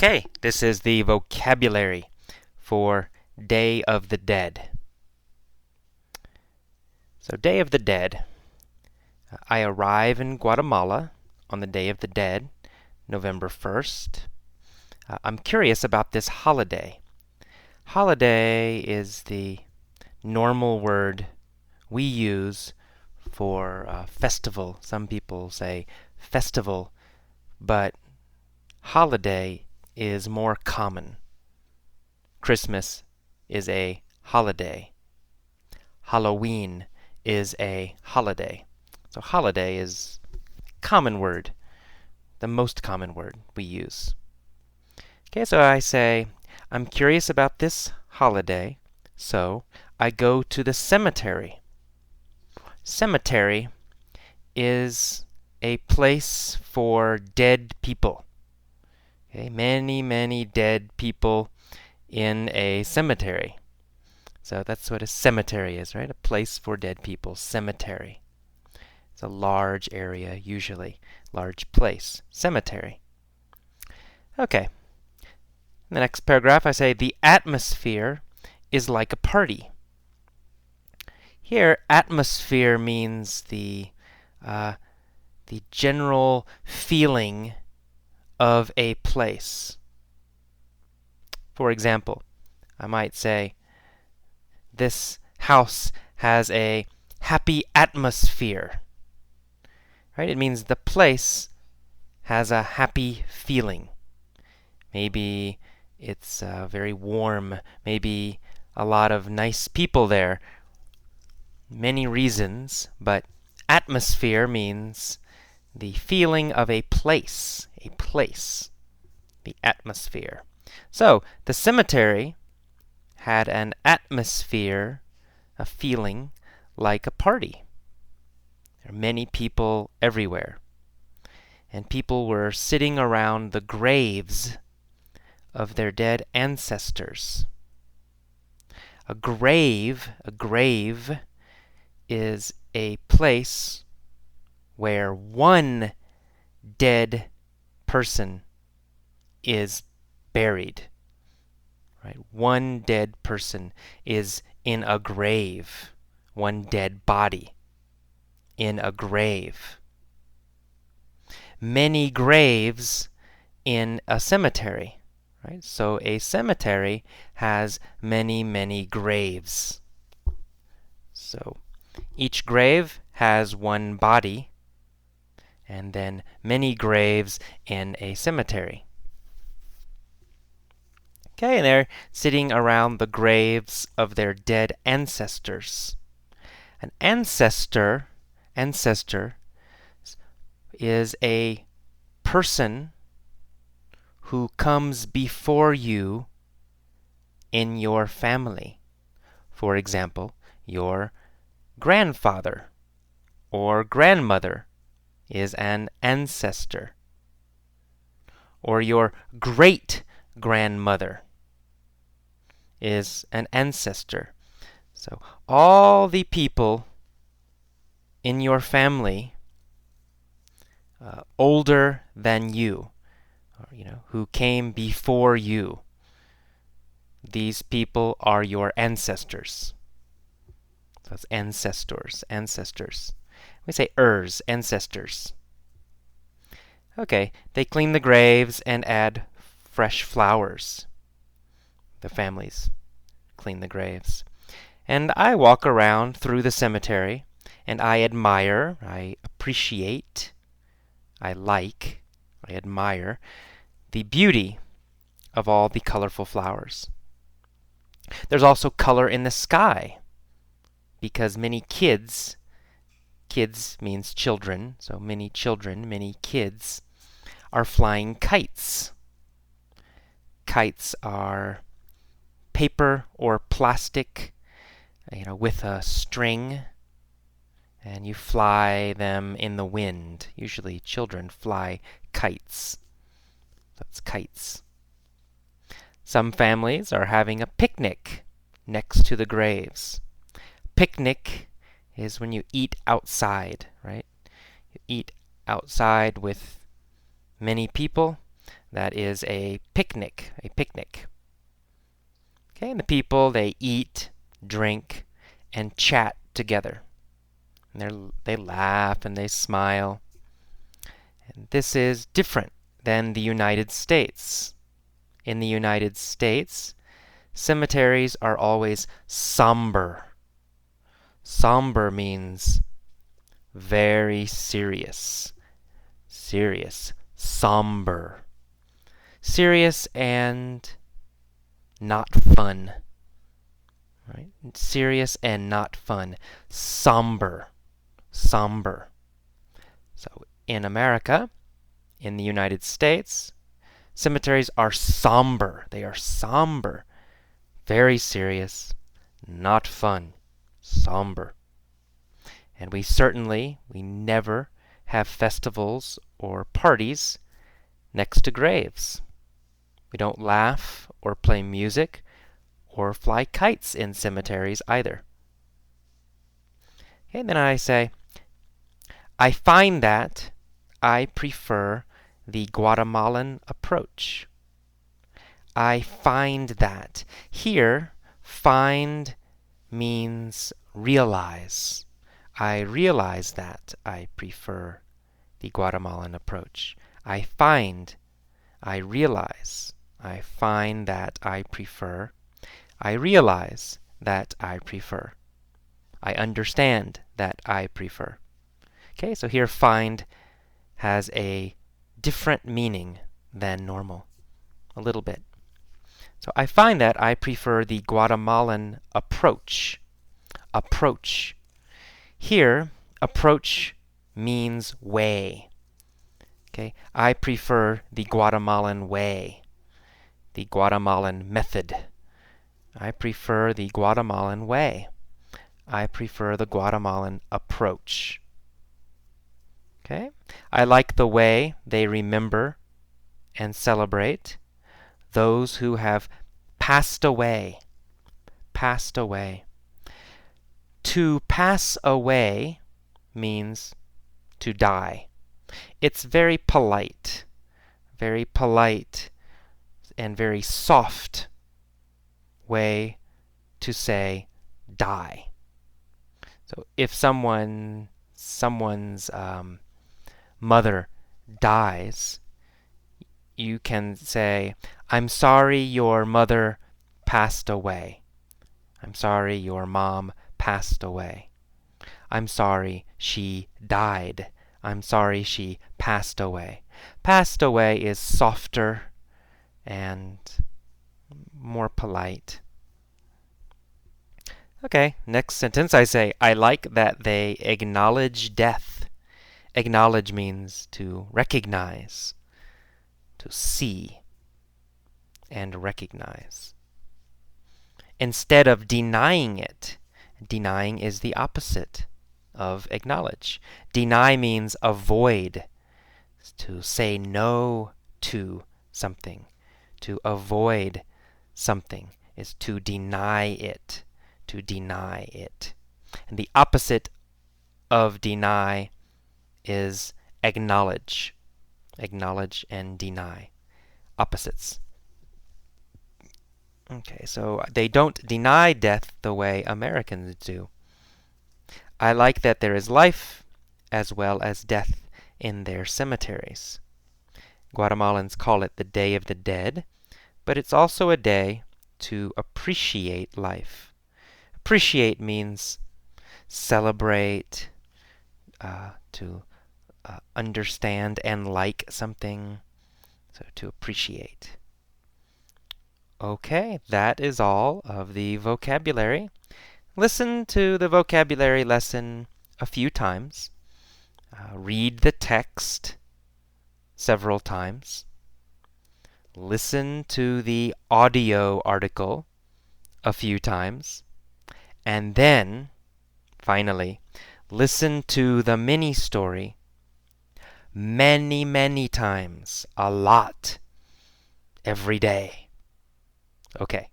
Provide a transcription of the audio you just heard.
Okay, this is the vocabulary for Day of the Dead. So, Day of the Dead. I arrive in Guatemala on the Day of the Dead, November 1st. I'm curious about this holiday. Holiday is the normal word we use for festival. Some people say festival, but holiday is more common. Christmas is a holiday. Halloween is a holiday. So holiday is a common word, the most common word we use. Okay, so I say, I'm curious about this holiday, so I go to the cemetery. Cemetery is a place for dead people. Okay, many dead people in a cemetery. So that's what a cemetery is, right? A place for dead people. Cemetery. It's a large area, usually. Large place. Cemetery. Okay. In the next paragraph, I say, the atmosphere is like a party. Here, atmosphere means the general feeling of a place. For example, I might say, this house has a happy atmosphere. Right? It means the place has a happy feeling. Maybe it's very warm. Maybe a lot of nice people there. Many reasons, but atmosphere means the feeling of a place. A place. The atmosphere. So, the cemetery had an atmosphere, a feeling, like a party. There are many people everywhere. And people were sitting around the graves of their dead ancestors. A grave is a place where one dead person is buried. Right? One dead person is in a grave. One dead body in a grave. Many graves in a cemetery. Right? So a cemetery has many graves. So each grave has one body, and then many graves in a cemetery. Okay, and they're sitting around the graves of their dead ancestors. An ancestor is a person who comes before you in your family. For example, your grandfather or grandmother is an ancestor. Or your great-grandmother is an ancestor. So all the people in your family older than you, or, who came before you, these people are your ancestors. So it's ancestors. We say ancestors. Okay, they clean the graves and add fresh flowers. The families clean the graves. And I walk around through the cemetery, and I admire, I appreciate, I like, I admire the beauty of all the colorful flowers. There's also color in the sky, because many kids means children, so many kids are flying kites. Kites are paper or plastic, with a string, and you fly them in the wind. Usually children fly kites. That's kites. Some families are having a picnic next to the graves. Picnic is when you eat outside, right? You eat outside with many people, That is a picnic, a picnic. Okay, and the people, they eat, drink, and chat together. And they laugh and they smile. And this is different than the United States. In the United States, cemeteries are always somber. Somber means very serious. Serious. Somber. Serious and not fun. Right? Serious and not fun. Somber. Somber. So in America, in the United States, cemeteries are somber. They are somber. Very serious. Not fun. Somber. And we never have festivals or parties next to graves. We don't laugh or play music or fly kites in cemeteries either. Okay, then I say, I find that I prefer the Guatemalan approach. I find that. Here, find means realize. I realize that I prefer the Guatemalan approach. I find, I realize, I find that I prefer, I realize that I prefer, I understand that I prefer. Okay, so here find has a different meaning than normal, a little bit. So I find that I prefer the Guatemalan approach. Approach. Here, approach means way. Okay, I prefer the Guatemalan way, the Guatemalan method. I prefer the Guatemalan way. I prefer the Guatemalan approach. Okay, I like the way they remember and celebrate those who have passed away. Passed away. To pass away means to die. It's very polite and very soft way to say die. So if someone's mother dies, you can say, I'm sorry your mother passed away. I'm sorry your mom passed away. I'm sorry she died. I'm sorry she passed away. Passed away is softer and more polite. Okay, next sentence I say, I like that they acknowledge death. Acknowledge means to recognize, to see, and recognize. Instead of denying it, denying is the opposite of acknowledge. Deny means avoid, to say no to something. To avoid something is to deny it. To deny it. And the opposite of deny is acknowledge. Acknowledge and deny. Opposites. Okay, so they don't deny death the way Americans do. I like that there is life as well as death in their cemeteries. Guatemalans call it the Day of the Dead, but it's also a day to appreciate life. Appreciate means celebrate, to understand and like something, so to appreciate. Okay, that is all of the vocabulary. Listen to the vocabulary lesson a few times. Read the text several times. Listen to the audio article a few times. And then, finally, listen to the mini story many, many times, a lot, every day. Okay.